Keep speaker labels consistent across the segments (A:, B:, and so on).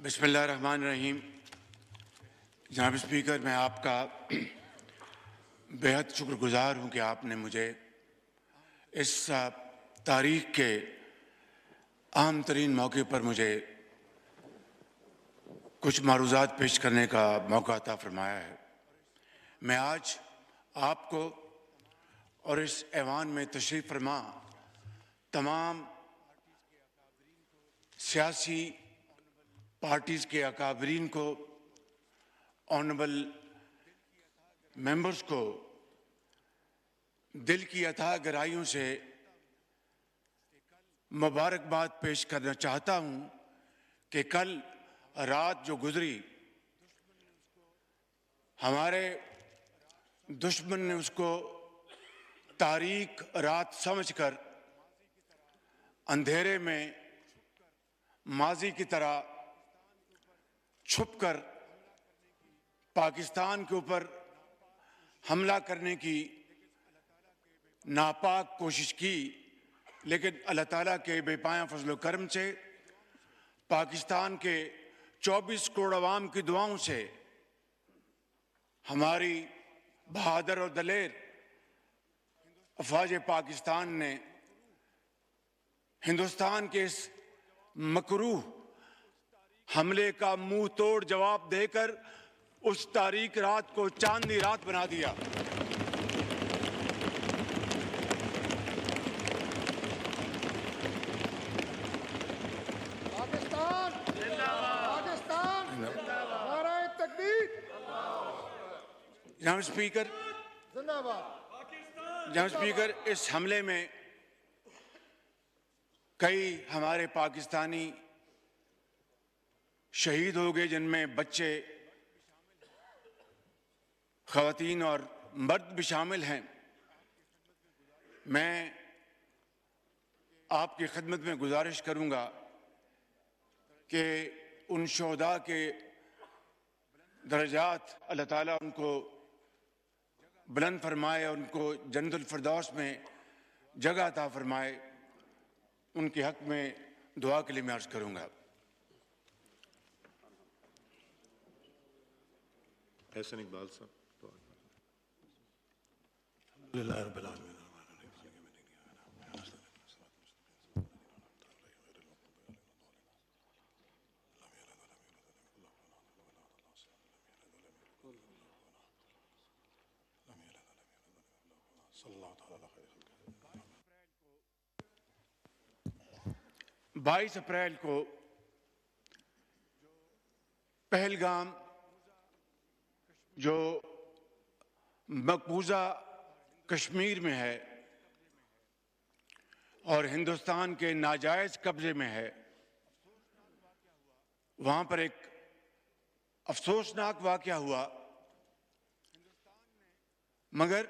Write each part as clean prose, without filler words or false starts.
A: बिस्मिल्लाहिर्रहमानिर्रहीम। जनाब स्पीकर, मैं आपका बेहद शुक्रगुजार हूँ कि आपने मुझे इस तारीख के अहम तरीन मौके पर मुझे कुछ मारूज़ात पेश करने का मौका अता फरमाया है। मैं आज आपको और इस ऐवान में तशरीफ़ फरमा तमाम सियासी पार्टीज़ के अकाबरीन को, ऑनरेबल मेंबर्स को दिल की अथाह गहराइयों से मुबारकबाद पेश करना चाहता हूँ कि कल रात जो गुजरी, हमारे दुश्मन ने उसको तारीक रात समझकर अंधेरे में माजी की तरह छुपकर पाकिस्तान के ऊपर हमला करने की नापाक कोशिश की, लेकिन अल्लाह ताला के बेपाया फजल करम से, पाकिस्तान के 24 करोड़ अवाम की दुआओं से हमारी बहादुर और दलेर अफवाज पाकिस्तान ने हिंदुस्तान के इस मकरूह हमले का मुंह तोड़ जवाब देकर उस तारीक रात को चांदनी रात बना दिया।
B: पाकिस्तान पाकिस्तान नारे तकबीर।
A: जनाब स्पीकर, इस हमले में कई हमारे पाकिस्तानी शहीद हो गए, जिनमें बच्चे, ख़वातीन और मर्द भी शामिल हैं। मैं आपकी खिदमत में गुजारिश करूंगा कि उन शोहदा के दर्जात अल्लाह ताला उनको बुलंद फरमाए, उनको जन्नतुल फिरदौस में जगह अता फरमाए। उनके हक में दुआ के लिए मैं अर्ज़ करूंगा।
C: एहसन इकबाल साहब।
A: बाईस अप्रैल को पहलगाम, जो मकबूजा कश्मीर में है और हिंदुस्तान के नाजायज कब्जे में है, वहां पर एक अफसोसनाक वाकया हुआ। मगर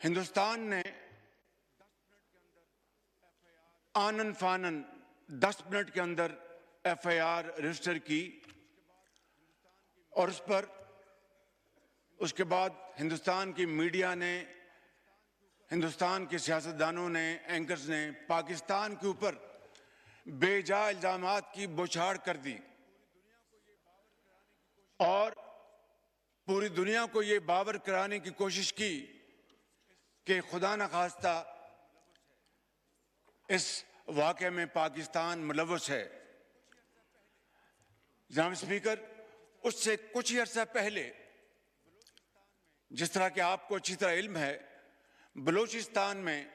A: हिंदुस्तान ने आनन फानन 10 मिनट के अंदर FIR रजिस्टर की और उस पर उसके बाद हिंदुस्तान की मीडिया ने, हिंदुस्तान के सियासतदानों ने, एंकर्स ने पाकिस्तान के ऊपर बेजा इल्जामात की बौछार कर दी और पूरी दुनिया को ये बावर कराने की कोशिश की कि खुदा न खास्ता इस वाक़े में पाकिस्तान मुलव्वस है। जनाब स्पीकर, उससे कुछ ही अर्सा पहले, जिस तरह कि आपको अच्छी तरह इल्म है, बलूचिस्तान में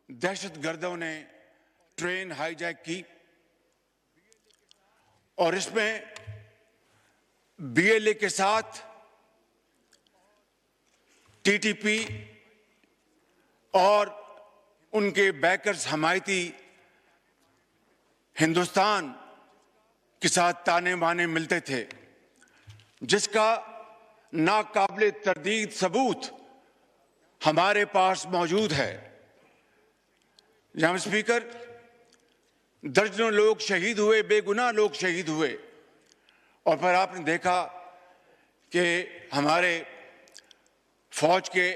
A: दहशतगर्दों ने ट्रेन हाईजैक की और इसमें BLA के साथ TTP और उनके बैकर्स हमायती हिंदुस्तान के साथ ताने बाने मिलते थे, जिसका नाकाबिले तरदीद सबूत हमारे पास मौजूद है। जनाब स्पीकर, दर्जनों लोग शहीद हुए, बेगुनाह लोग शहीद हुए और फिर आपने देखा कि हमारे फौज के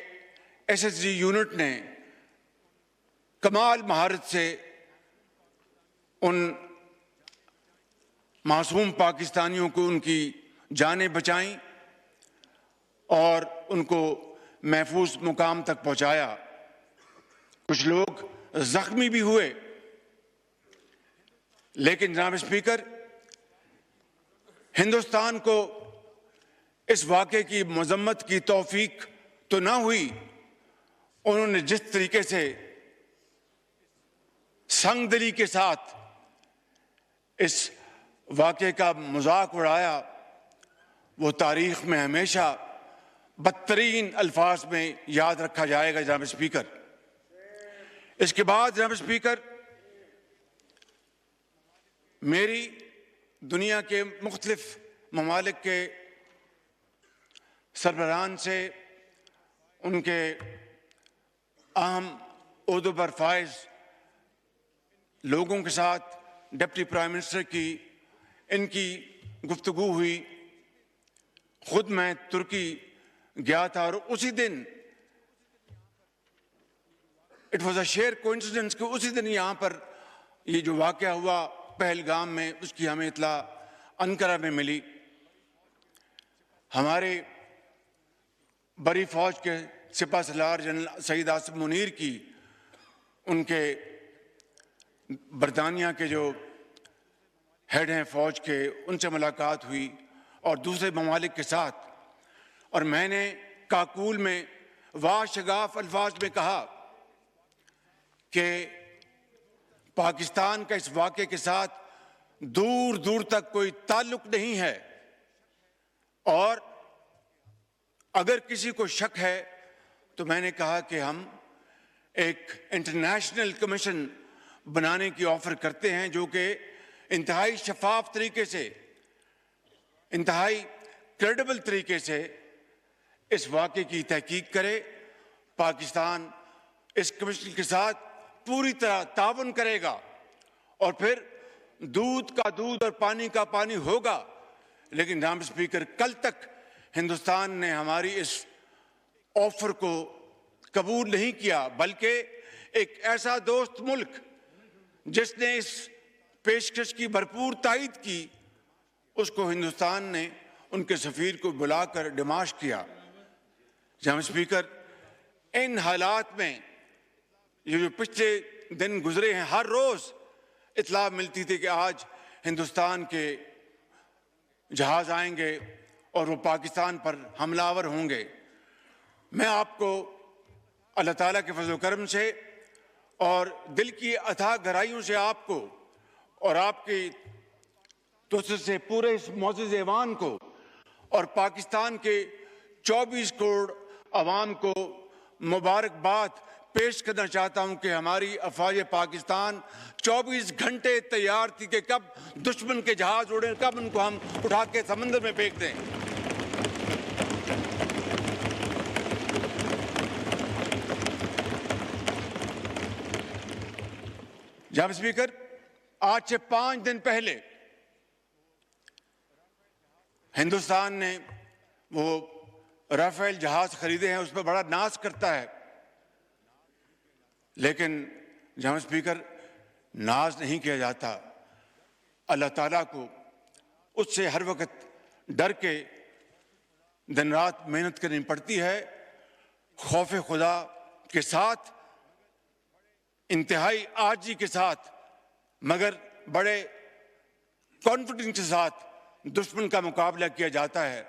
A: SSG यूनिट ने कमाल महारत से उन मासूम पाकिस्तानियों को उनकी जानें बचाईं और उनको महफूज मुकाम तक पहुंचाया। कुछ लोग जख्मी भी हुए, लेकिन जनाब स्पीकर, हिंदुस्तान को इस वाक़े की मजम्मत की तौफीक तो ना हुई। उन्होंने जिस तरीके से संगदिली के साथ इस वाक़े का मजाक उड़ाया, वो तारीख में हमेशा बदतरीन अल्फाज में याद रखा जाएगा। जनाब स्पीकर, इसके बाद जनाब स्पीकर, मेरी दुनिया के मुख्तलिफ ममालिक के सरबराहान से, उनके अहम ओहदों पर फाइज लोगों के साथ, डिप्टी प्राइम मिनिस्टर की इनकी गुफ्तगू हुई। खुद मैं तुर्की गया था और उसी दिन it was a share coincidence कि उसी दिन यहाँ पर ये जो वाक़या हुआ पहलगाम में, उसकी हमें इत्ला अनकरा में मिली। हमारे बड़ी फौज के सिपा सलार जनरल सईद आसिफ मुनीर की उनके बरतानिया के जो हेड हैं फौज के, उनसे मुलाकात हुई और दूसरे ममालिक के साथ, और मैंने काकूल में वाशगाफ अल्फाज में कहा कि पाकिस्तान का इस वाक़े के साथ दूर दूर तक कोई ताल्लुक नहीं है, और अगर किसी को शक है तो मैंने कहा कि हम एक इंटरनेशनल कमीशन बनाने की ऑफर करते हैं जो कि इंतहाई शफाफ तरीके से, इंतहाई क्रेडिबल तरीके से इस वाक़े की तहकीक करे। पाकिस्तान इस कमीशन के साथ पूरी तरह ताउन करेगा और फिर दूध का दूध और पानी का पानी होगा। लेकिन जनाब स्पीकर, कल तक हिंदुस्तान ने हमारी इस ऑफर को कबूल नहीं किया, बल्कि एक ऐसा दोस्त मुल्क जिसने इस पेशकश की भरपूर तायद की, उसको हिंदुस्तान ने उनके सफीर को बुलाकर डिमाश किया। जनाब स्पीकर, इन हालात में ये जो पिछले दिन गुजरे हैं, हर रोज इत्ला मिलती थी कि आज हिंदुस्तान के जहाज आएंगे और वो पाकिस्तान पर हमलावर होंगे। मैं आपको अल्लाह ताला के फजल करम से और दिल की अथाह गहराइयों से आपको और आपकी तोसत से पूरे इस मोअज़्ज़ज़ ऐवान को और पाकिस्तान के 24 करोड़ अवाम को मुबारकबाद पेश करना चाहता हूं कि हमारी अफवाज पाकिस्तान 24 घंटे तैयार थी कि कब दुश्मन के जहाज उड़े, कब उनको हम उठा के समंदर में फेंक दें। जनाब स्पीकर, आज से 5 दिन पहले हिंदुस्तान ने वो राफेल जहाज खरीदे हैं, उस पर बड़ा नाज करता है, लेकिन जनाब स्पीकर, नाज नहीं किया जाता। अल्लाह ताला को उससे हर वक्त डर के दिन रात मेहनत करनी पड़ती है, खौफ खुदा के साथ, इंतहाई आजी के साथ, मगर बड़े कॉन्फिडेंस के साथ दुश्मन का मुकाबला किया जाता है।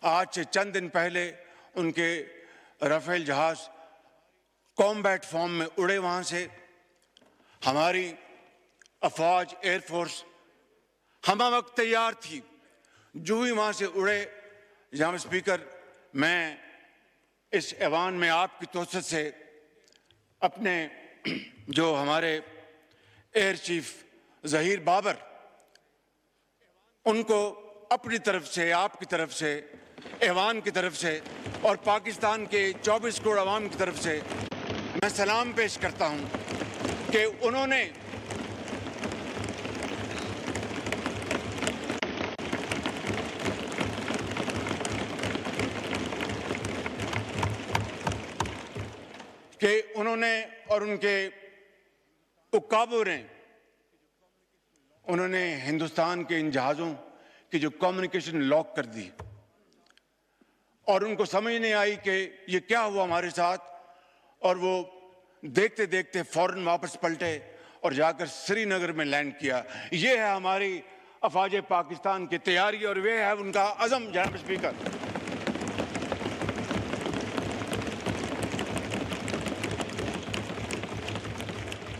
A: आज से चंद दिन पहले उनके राफेल जहाज कॉम्बैट फॉर्म में उड़े, वहां से हमारी अफवाज एयरफोर्स हम वक्त तैयार थी। जो ही वहां से उड़े, जनाब स्पीकर, मैं इस ऐवान में आपकी तोसत से अपने जो हमारे एयर चीफ ज़हीर बाबर, उनको अपनी तरफ से, आपकी तरफ से, ऐवान की तरफ से और पाकिस्तान के 24 करोड़ अवाम की तरफ से मैं सलाम पेश करता हूं कि उन्होंने और उनके उकाबों ने उन्होंने हिंदुस्तान के इन जहाज़ों की जो कम्युनिकेशन लॉक कर दी और उनको समझ नहीं आई कि ये क्या हुआ हमारे साथ, और वो देखते देखते फौरन वापस पलटे और जाकर श्रीनगर में लैंड किया। ये है हमारी अफवाज पाकिस्तान की तैयारी और वे है उनका अज़म, जनाब स्पीकर।